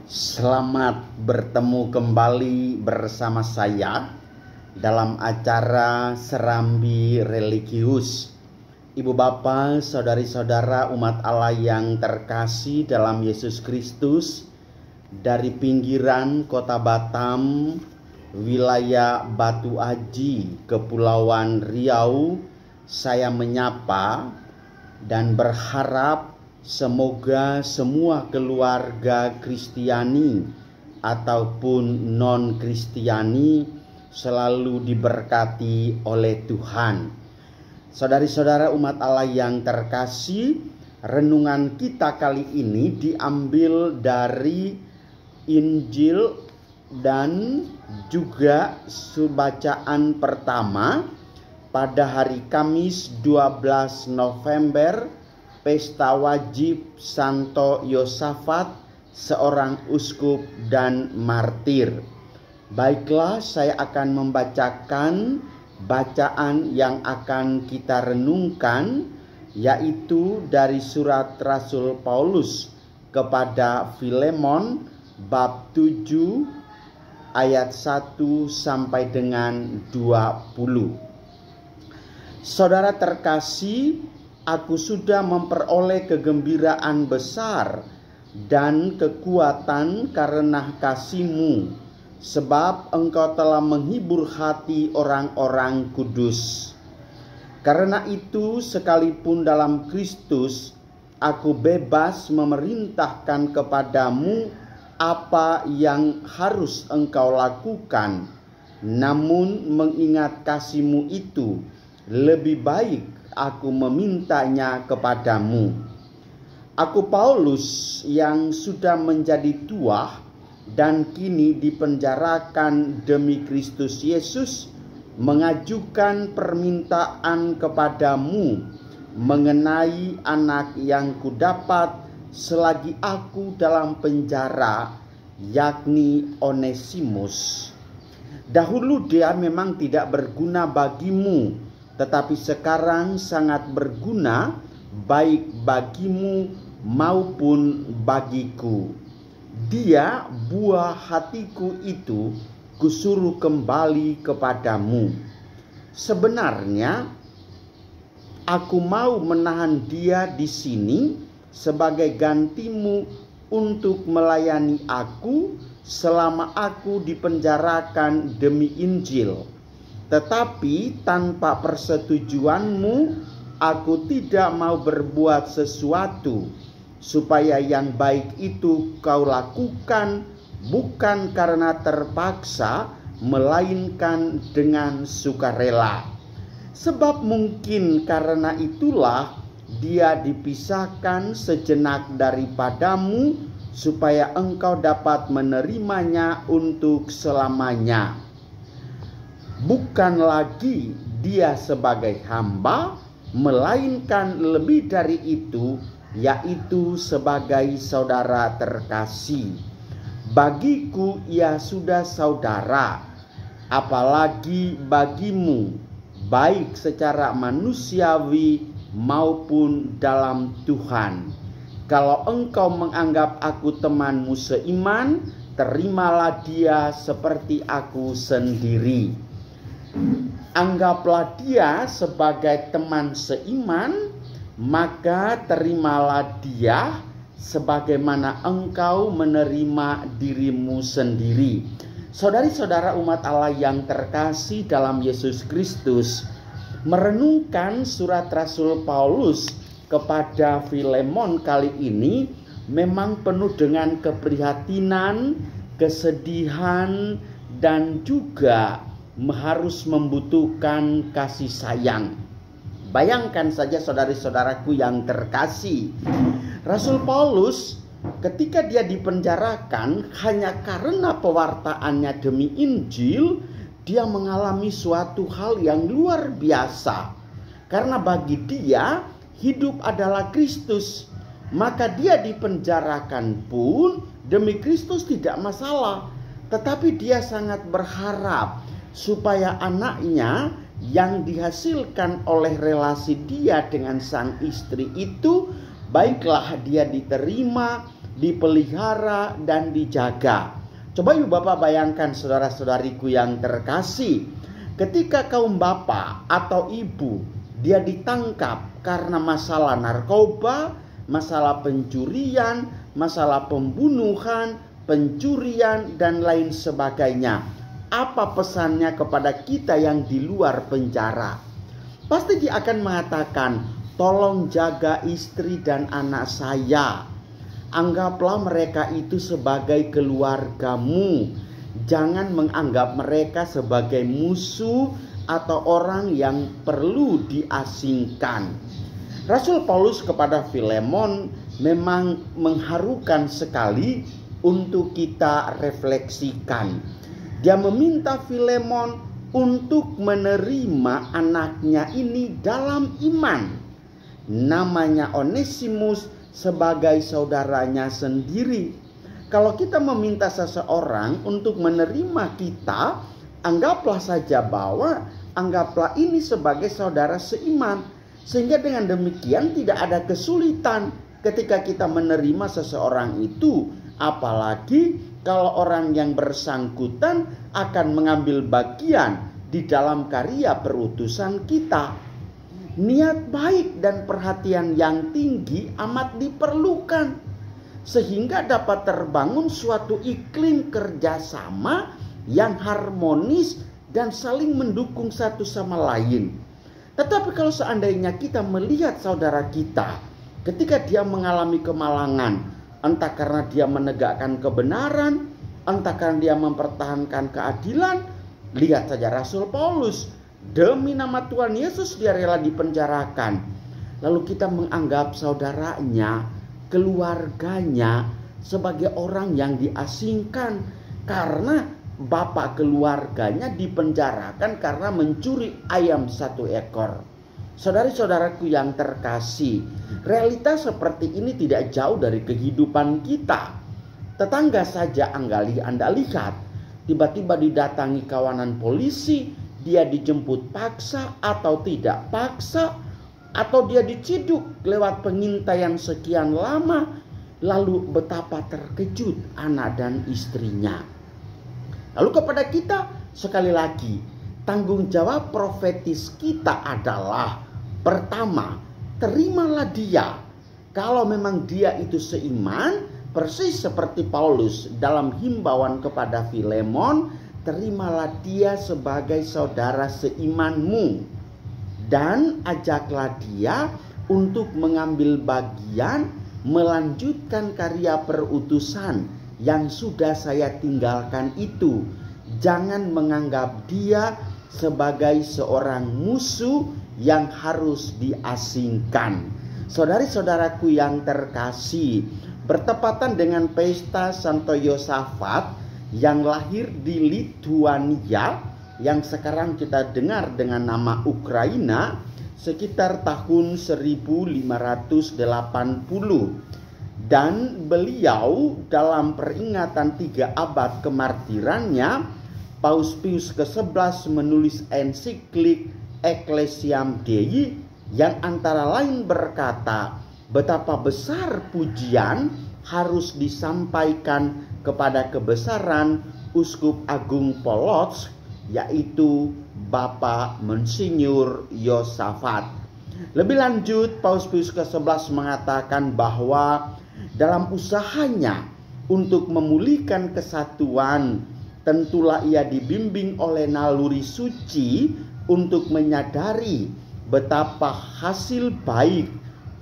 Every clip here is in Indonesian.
Selamat bertemu kembali bersama saya dalam acara Serambi Religius. Ibu Bapa, saudari-saudara umat Allah yang terkasih dalam Yesus Kristus, dari pinggiran kota Batam, wilayah Batu Aji, Kepulauan Riau, saya menyapa dan berharap semoga semua keluarga Kristiani ataupun non-Kristiani selalu diberkati oleh Tuhan. Saudari-saudara umat Allah yang terkasih, renungan kita kali ini diambil dari Injil dan juga bacaan pertama pada hari Kamis 12 November, Pesta Wajib Santo Yosafat, seorang uskup dan martir. Baiklah, saya akan membacakan bacaan yang akan kita renungkan, yaitu dari surat Rasul Paulus kepada Filemon bab 7 ayat 1 sampai dengan 20. Saudara terkasih, aku sudah memperoleh kegembiraan besar dan kekuatan karena kasih-Mu, sebab Engkau telah menghibur hati orang-orang kudus. Karena itu, sekalipun dalam Kristus, aku bebas memerintahkan kepadamu apa yang harus engkau lakukan. Namun mengingat kasih-Mu itu, lebih baik aku memintanya kepadamu. Aku Paulus yang sudah menjadi tua dan kini dipenjarakan demi Kristus Yesus, mengajukan permintaan kepadamu mengenai anak yang kudapat selagi aku dalam penjara, yakni Onesimus. Dahulu dia memang tidak berguna bagimu, tetapi sekarang sangat berguna baik bagimu maupun bagiku. Dia, buah hatiku itu, kusuruh kembali kepadamu. Sebenarnya aku mau menahan dia di sini sebagai gantimu untuk melayani aku selama aku dipenjarakan demi Injil. Tetapi tanpa persetujuanmu, aku tidak mau berbuat sesuatu, supaya yang baik itu kau lakukan bukan karena terpaksa, melainkan dengan sukarela. Sebab mungkin karena itulah dia dipisahkan sejenak daripadamu, supaya engkau dapat menerimanya untuk selamanya. Bukan lagi dia sebagai hamba, melainkan lebih dari itu, yaitu sebagai saudara terkasih. Bagiku ia sudah saudara, apalagi bagimu, baik secara manusiawi maupun dalam Tuhan. Kalau engkau menganggap aku temanmu seiman, terimalah dia seperti aku sendiri. Anggaplah dia sebagai teman seiman, maka terimalah dia sebagaimana engkau menerima dirimu sendiri. Saudari-saudara umat Allah yang terkasih dalam Yesus Kristus, merenungkan surat Rasul Paulus kepada Filemon kali ini memang penuh dengan keprihatinan, kesedihan, dan juga harus membutuhkan kasih sayang. Bayangkan saja saudari-saudaraku yang terkasih, Rasul Paulus ketika dia dipenjarakan hanya karena pewartaannya demi Injil, dia mengalami suatu hal yang luar biasa. Karena bagi dia hidup adalah Kristus, maka dia dipenjarakan pun demi Kristus tidak masalah. Tetapi dia sangat berharap supaya anaknya yang dihasilkan oleh relasi dia dengan sang istri itu, baiklah dia diterima dipelihara, dan dijaga. Coba ibu bapak bayangkan saudara-saudariku yang terkasih, ketika kaum bapak atau ibu dia ditangkap karena masalah narkoba, masalah pencurian, masalah pembunuhan, pencurian, dan lain sebagainya. Apa pesannya kepada kita yang di luar penjara? Pasti dia akan mengatakan, tolong jaga istri dan anak saya. Anggaplah mereka itu sebagai keluargamu. Jangan menganggap mereka sebagai musuh atau orang yang perlu diasingkan. Rasul Paulus kepada Filemon memang mengharukan sekali untuk kita refleksikan. Dia meminta Filemon untuk menerima anaknya ini dalam iman. Namanya Onesimus sebagai saudaranya sendiri. Kalau kita meminta seseorang untuk menerima kita, anggaplah saja bahwa anggaplah ini sebagai saudara seiman. Sehingga dengan demikian tidak ada kesulitan ketika kita menerima seseorang itu. Apalagi kalau orang yang bersangkutan akan mengambil bagian di dalam karya perutusan kita. Niat baik dan perhatian yang tinggi amat diperlukan, sehingga dapat terbangun suatu iklim kerjasama yang harmonis dan saling mendukung satu sama lain. Tetapi kalau seandainya kita melihat saudara kita ketika dia mengalami kemalangan, entah karena dia menegakkan kebenaran, entah karena dia mempertahankan keadilan, lihat saja Rasul Paulus. Demi nama Tuhan Yesus dia rela dipenjarakan. Lalu kita menganggap saudaranya, keluarganya sebagai orang yang diasingkan karena bapak keluarganya dipenjarakan karena mencuri ayam 1 ekor. Saudari-saudaraku yang terkasih, realitas seperti ini tidak jauh dari kehidupan kita. Tetangga saja Anda lihat, tiba-tiba didatangi kawanan polisi, dia dijemput paksa atau tidak paksa, atau dia diciduk lewat pengintaian sekian lama, lalu betapa terkejut anak dan istrinya. Lalu kepada kita sekali lagi, tanggung jawab profetis kita adalah, pertama, terimalah dia. Kalau memang dia itu seiman, persis seperti Paulus dalam himbauan kepada Filemon, terimalah dia sebagai saudara seimanmu. Dan ajaklah dia untuk mengambil bagian melanjutkan karya perutusan yang sudah saya tinggalkan itu. Jangan menganggap dia sebagai seorang musuh yang harus diasingkan. Saudari-saudaraku yang terkasih, bertepatan dengan pesta Santo Yosafat yang lahir di Lituania, yang sekarang kita dengar dengan nama Ukraina, sekitar tahun 1580. Dan beliau dalam peringatan 3 abad kemartirannya, Paus Pius ke-11 menulis ensiklik Ecclesiam Dei yang antara lain berkata, betapa besar pujian harus disampaikan kepada kebesaran Uskup Agung Polotsk, yaitu Bapak Monsinyur Yosafat. Lebih lanjut, Paus Pius ke-11 mengatakan bahwa dalam usahanya untuk memulihkan kesatuan, tentulah ia dibimbing oleh naluri suci untuk menyadari betapa hasil baik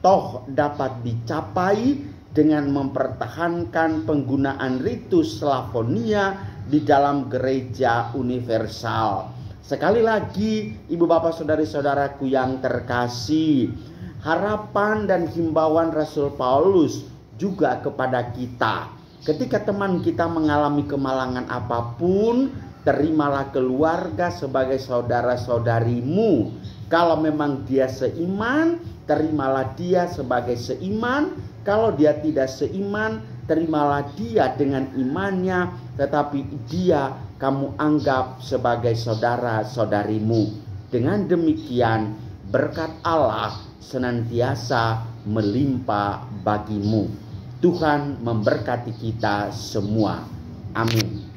toh dapat dicapai dengan mempertahankan penggunaan ritus Slavonia di dalam gereja universal. Sekali lagi, ibu bapak saudari-saudaraku yang terkasih, harapan dan himbauan Rasul Paulus juga kepada kita. Ketika teman kita mengalami kemalangan apapun, terimalah keluarga sebagai saudara-saudarimu. Kalau memang dia seiman, terimalah dia sebagai seiman. Kalau dia tidak seiman, terimalah dia dengan imannya, tetapi dia kamu anggap sebagai saudara-saudarimu. Dengan demikian, berkat Allah senantiasa melimpah bagimu. Tuhan memberkati kita semua. Amin.